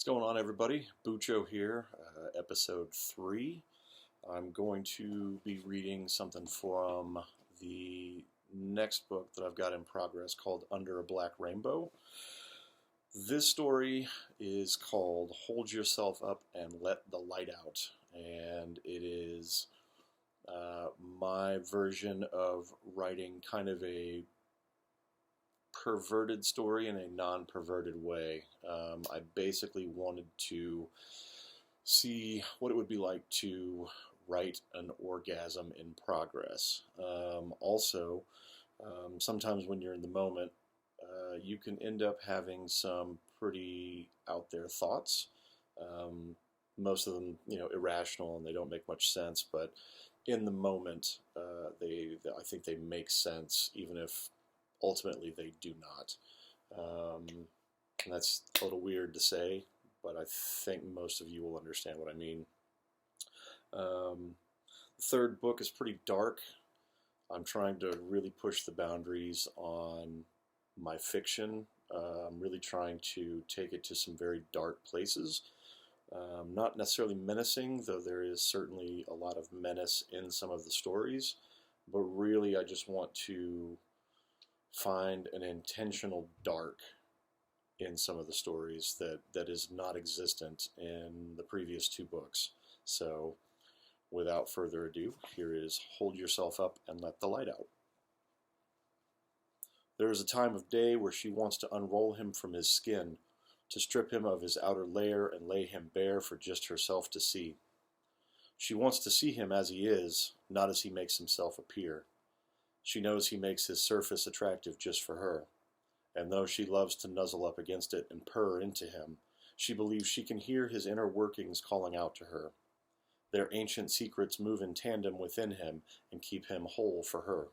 What's going on, everybody? Bucho here, episode 3. I'm going to be reading something from the next book that I've got in progress called Under a Black Rainbow. This story is called Hold Yourself Up and Let the Light Out, and it is my version of writing kind of a perverted story in a non-perverted way. I basically wanted to see what it would be like to write an orgasm in progress. Sometimes when you're in the moment, you can end up having some pretty out there thoughts. Most of them, irrational, and they don't make much sense. But in the moment, I think they make sense, even if ultimately they do not. And that's a little weird to say, but I think most of you will understand what I mean. The third book is pretty dark. I'm trying to really push the boundaries on my fiction. I'm really trying to take it to some very dark places. Not necessarily menacing, though there is certainly a lot of menace in some of the stories. But really, I just want to find an intentional dark in some of the stories that is not existent in the previous 2 books. So, without further ado, here is Hold Yourself Up and Let the Light Out. There is a time of day where she wants to unroll him from his skin, to strip him of his outer layer and lay him bare for just herself to see. She wants to see him as he is, not as he makes himself appear. She knows he makes his surface attractive just for her, and though she loves to nuzzle up against it and purr into him, she believes she can hear his inner workings calling out to her. Their ancient secrets move in tandem within him and keep him whole for her.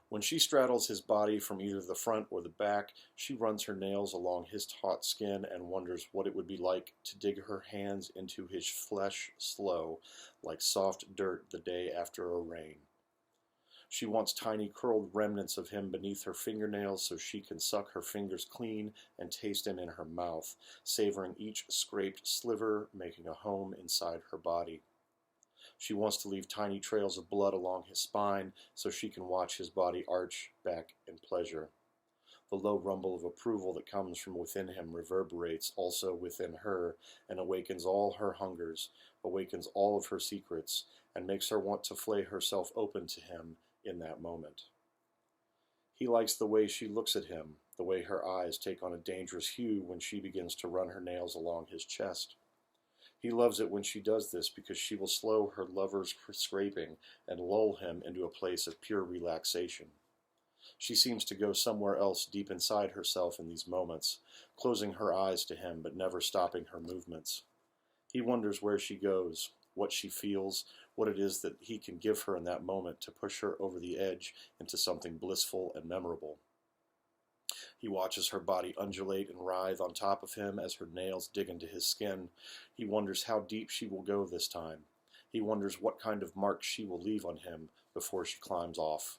When she straddles his body from either the front or the back, she runs her nails along his taut skin and wonders what it would be like to dig her hands into his flesh slow, like soft dirt the day after a rain. She wants tiny curled remnants of him beneath her fingernails so she can suck her fingers clean and taste him in her mouth, savoring each scraped sliver, making a home inside her body. She wants to leave tiny trails of blood along his spine so she can watch his body arch back in pleasure. The low rumble of approval that comes from within him reverberates also within her and awakens all her hungers, awakens all of her secrets, and makes her want to flay herself open to him in that moment. He likes the way she looks at him, the way her eyes take on a dangerous hue when she begins to run her nails along his chest. He loves it when she does this because she will slow her lover's scraping and lull him into a place of pure relaxation. She seems to go somewhere else deep inside herself in these moments, closing her eyes to him but never stopping her movements. He wonders where she goes, what she feels, what it is that he can give her in that moment to push her over the edge into something blissful and memorable. He watches her body undulate and writhe on top of him as her nails dig into his skin. He wonders how deep she will go this time. He wonders what kind of marks she will leave on him before she climbs off.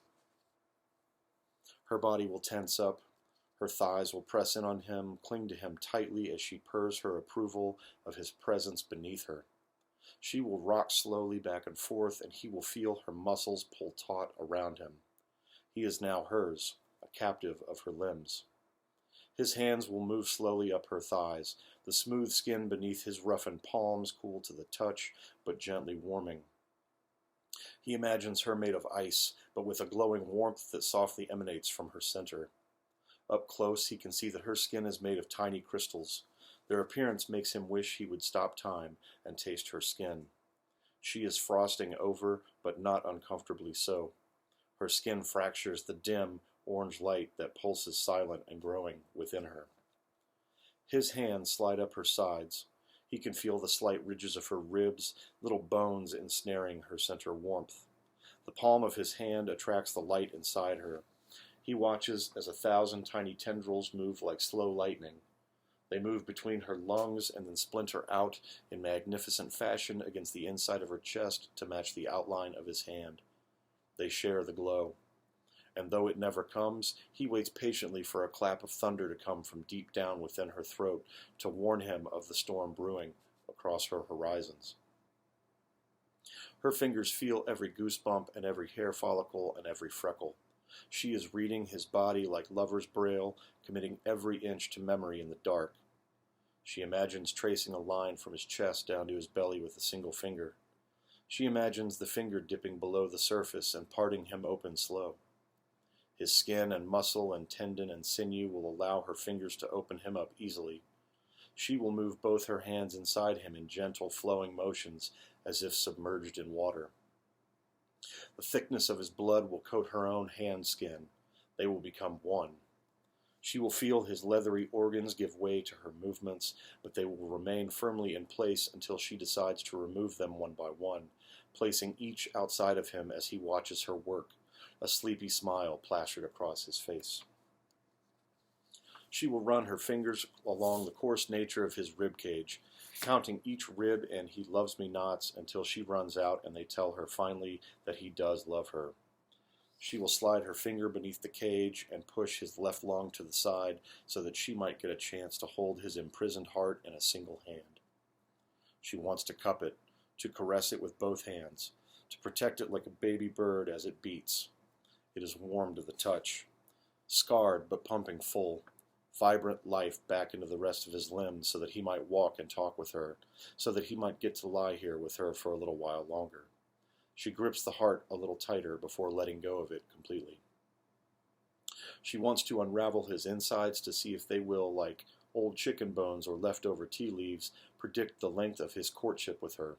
Her body will tense up. Her thighs will press in on him, cling to him tightly as she purrs her approval of his presence beneath her. She will rock slowly back and forth, and he will feel her muscles pull taut around him. He is now hers, a captive of her limbs. His hands will move slowly up her thighs, the smooth skin beneath his roughened palms cool to the touch, but gently warming. He imagines her made of ice, but with a glowing warmth that softly emanates from her center. Up close, he can see that her skin is made of tiny crystals. Their appearance makes him wish he would stop time and taste her skin. She is frosting over, but not uncomfortably so. Her skin fractures the dim, orange light that pulses silent and growing within her. His hands slide up her sides. He can feel the slight ridges of her ribs, little bones ensnaring her center warmth. The palm of his hand attracts the light inside her. He watches as 1,000 tiny tendrils move like slow lightning. They move between her lungs and then splinter out in magnificent fashion against the inside of her chest to match the outline of his hand. They share the glow. and though it never comes, he waits patiently for a clap of thunder to come from deep down within her throat to warn him of the storm brewing across her horizons. Her fingers feel every goosebump and every hair follicle and every freckle. She is reading his body like lover's braille, committing every inch to memory in the dark. She imagines tracing a line from his chest down to his belly with a single finger. She imagines the finger dipping below the surface and parting him open slow. His skin and muscle and tendon and sinew will allow her fingers to open him up easily. She will move both her hands inside him in gentle flowing motions as if submerged in water. The thickness of his blood will coat her own hand skin. They will become one. She will feel his leathery organs give way to her movements, but they will remain firmly in place until she decides to remove them one by one, placing each outside of him as he watches her work, a sleepy smile plastered across his face. She will run her fingers along the coarse nature of his rib cage, counting each rib and he loves me nots until she runs out and they tell her finally that he does love her. She will slide her finger beneath the cage and push his left lung to the side so that she might get a chance to hold his imprisoned heart in a single hand. She wants to cup it, to caress it with both hands, to protect it like a baby bird as it beats. It is warm to the touch, scarred but pumping full, vibrant life back into the rest of his limbs so that he might walk and talk with her, so that he might get to lie here with her for a little while longer. She grips the heart a little tighter before letting go of it completely. She wants to unravel his insides to see if they will, like old chicken bones or leftover tea leaves, predict the length of his courtship with her.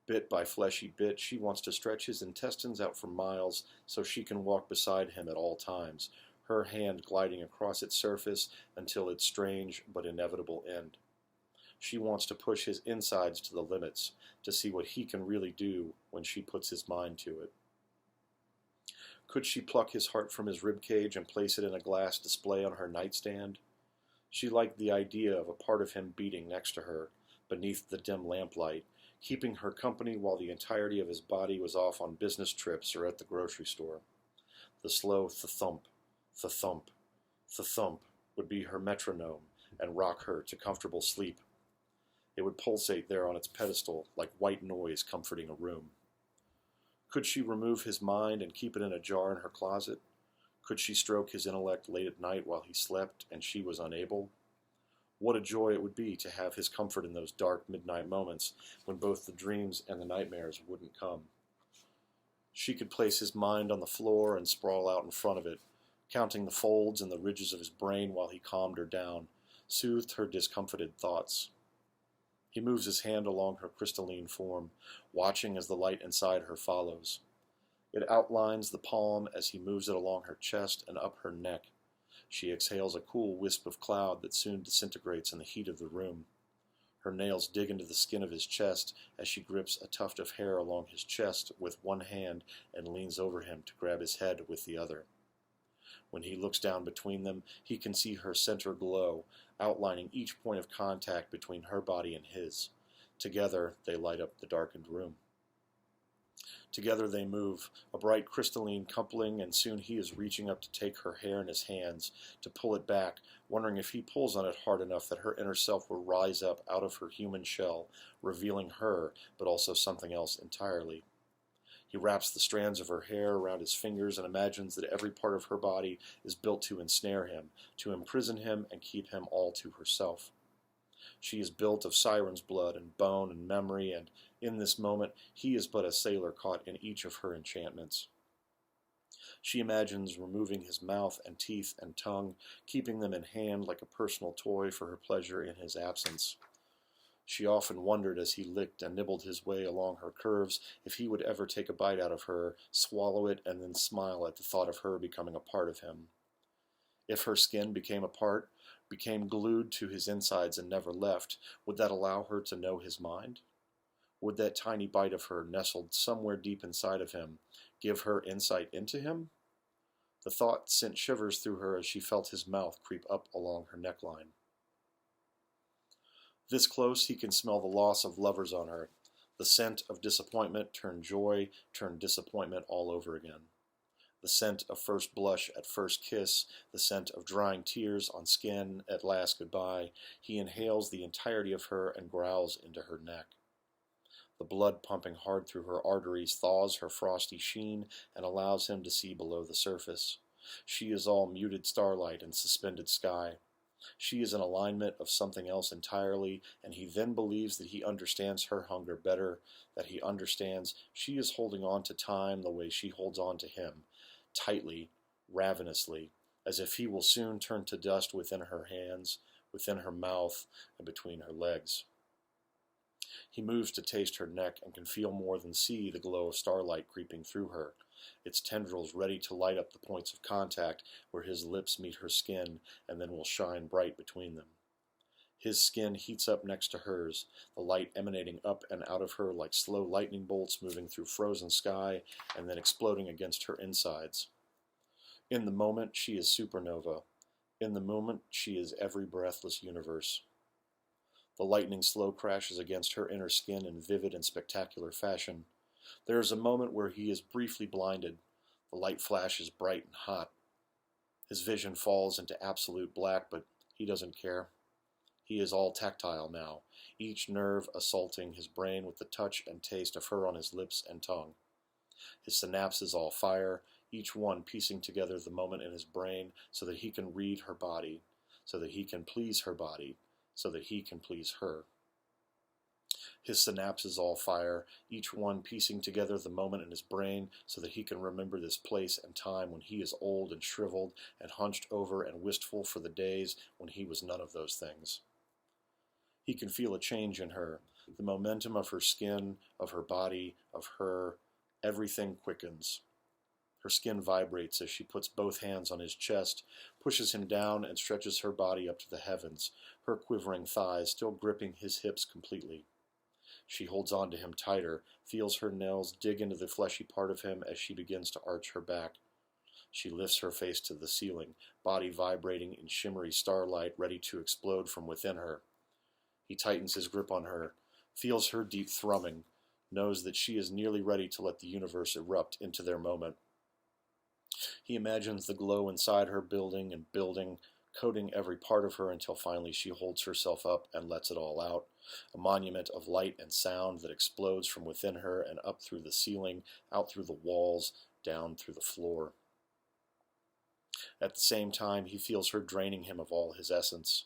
Bit by fleshy bit, she wants to stretch his intestines out for miles so she can walk beside him at all times, her hand gliding across its surface until its strange but inevitable end. She wants to push his insides to the limits, to see what he can really do when she puts his mind to it. Could she pluck his heart from his ribcage and place it in a glass display on her nightstand? She liked the idea of a part of him beating next to her, beneath the dim lamplight, keeping her company while the entirety of his body was off on business trips or at the grocery store. The slow thump, thump, thump would be her metronome and rock her to comfortable sleep. It would pulsate there on its pedestal like white noise comforting a room. Could she remove his mind and keep it in a jar in her closet? Could she stroke his intellect late at night while he slept and she was unable? What a joy it would be to have his comfort in those dark midnight moments when both the dreams and the nightmares wouldn't come. She could place his mind on the floor and sprawl out in front of it, counting the folds and the ridges of his brain while he calmed her down, soothed her discomfited thoughts. He moves his hand along her crystalline form, watching as the light inside her follows. It outlines the palm as he moves it along her chest and up her neck. She exhales a cool wisp of cloud that soon disintegrates in the heat of the room. Her nails dig into the skin of his chest as she grips a tuft of hair along his chest with one hand and leans over him to grab his head with the other. When he looks down between them, he can see her center glow, outlining each point of contact between her body and his. Together, they light up the darkened room. Together they move, a bright crystalline coupling, and soon he is reaching up to take her hair in his hands, to pull it back, wondering if he pulls on it hard enough that her inner self will rise up out of her human shell, revealing her, but also something else entirely. He wraps the strands of her hair around his fingers and imagines that every part of her body is built to ensnare him, to imprison him and keep him all to herself. She is built of siren's blood and bone and memory, and in this moment he is but a sailor caught in each of her enchantments. She imagines removing his mouth and teeth and tongue, keeping them in hand like a personal toy for her pleasure in his absence. She often wondered as he licked and nibbled his way along her curves if he would ever take a bite out of her, swallow it, and then smile at the thought of her becoming a part of him. If her skin became a part, became glued to his insides and never left, would that allow her to know his mind? Would that tiny bite of her, nestled somewhere deep inside of him, give her insight into him? The thought sent shivers through her as she felt his mouth creep up along her neckline. This close, he can smell the loss of lovers on her, the scent of disappointment turned joy, turned disappointment all over again. The scent of first blush at first kiss, the scent of drying tears on skin at last goodbye. He inhales the entirety of her and growls into her neck. The blood pumping hard through her arteries thaws her frosty sheen and allows him to see below the surface. She is all muted starlight and suspended sky. She is an alignment of something else entirely, and he then believes that he understands her hunger better, that he understands she is holding on to time the way she holds on to him, tightly, ravenously, as if he will soon turn to dust within her hands, within her mouth, and between her legs. He moves to taste her neck and can feel more than see the glow of starlight creeping through her, its tendrils ready to light up the points of contact where his lips meet her skin and then will shine bright between them. His skin heats up next to hers, the light emanating up and out of her like slow lightning bolts moving through frozen sky and then exploding against her insides. In the moment, she is supernova. In the moment, she is every breathless universe. The lightning slow crashes against her inner skin in vivid and spectacular fashion. There is a moment where he is briefly blinded. The light flashes bright and hot. His vision falls into absolute black, but he doesn't care. He is all tactile now, each nerve assaulting his brain with the touch and taste of her on his lips and tongue. His synapses all fire, each one piecing together the moment in his brain so that he can read her body, so that he can please her body, so that he can please her. His synapses all fire, each one piecing together the moment in his brain so that he can remember this place and time when he is old and shriveled and hunched over and wistful for the days when he was none of those things. He can feel a change in her, the momentum of her skin, of her body, of her. Everything quickens. Her skin vibrates as she puts both hands on his chest, pushes him down, and stretches her body up to the heavens, her quivering thighs still gripping his hips completely. She holds on to him tighter, feels her nails dig into the fleshy part of him as she begins to arch her back. She lifts her face to the ceiling, body vibrating in shimmery starlight, ready to explode from within her. He tightens his grip on her, feels her deep thrumming, knows that she is nearly ready to let the universe erupt into their moment. He imagines the glow inside her building and building, coating every part of her until finally she holds herself up and lets it all out, a monument of light and sound that explodes from within her and up through the ceiling, out through the walls, down through the floor. At the same time, he feels her draining him of all his essence.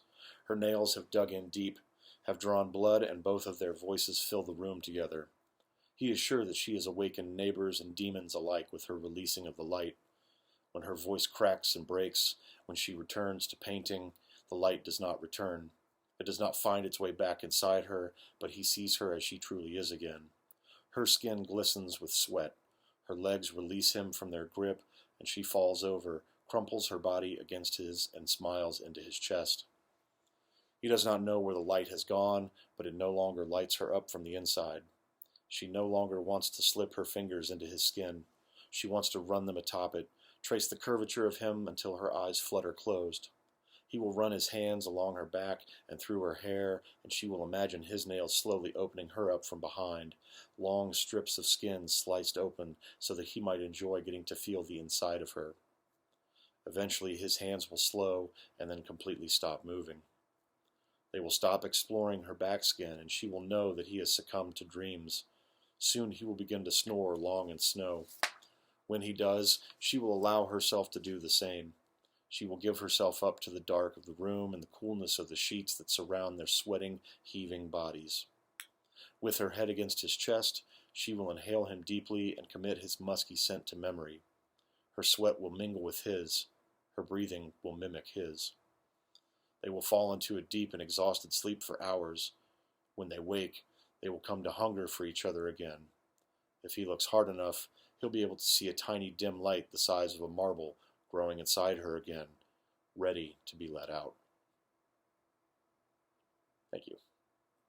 Her nails have dug in deep, have drawn blood, and both of their voices fill the room together. He is sure that she has awakened neighbors and demons alike with her releasing of the light. When her voice cracks and breaks, when she returns to painting, the light does not return. It does not find its way back inside her, but he sees her as she truly is again. Her skin glistens with sweat. Her legs release him from their grip, and she falls over, crumples her body against his, and smiles into his chest. He does not know where the light has gone, but it no longer lights her up from the inside. She no longer wants to slip her fingers into his skin. She wants to run them atop it, trace the curvature of him until her eyes flutter closed. He will run his hands along her back and through her hair, and she will imagine his nails slowly opening her up from behind, long strips of skin sliced open so that he might enjoy getting to feel the inside of her. Eventually his hands will slow and then completely stop moving. They will stop exploring her back skin, and she will know that he has succumbed to dreams. Soon he will begin to snore long in snow. When he does, she will allow herself to do the same. She will give herself up to the dark of the room and the coolness of the sheets that surround their sweating, heaving bodies. With her head against his chest, she will inhale him deeply and commit his musky scent to memory. Her sweat will mingle with his. Her breathing will mimic his. They will fall into a deep and exhausted sleep for hours. When they wake, they will come to hunger for each other again. If he looks hard enough, he'll be able to see a tiny dim light the size of a marble growing inside her again, ready to be let out. Thank you.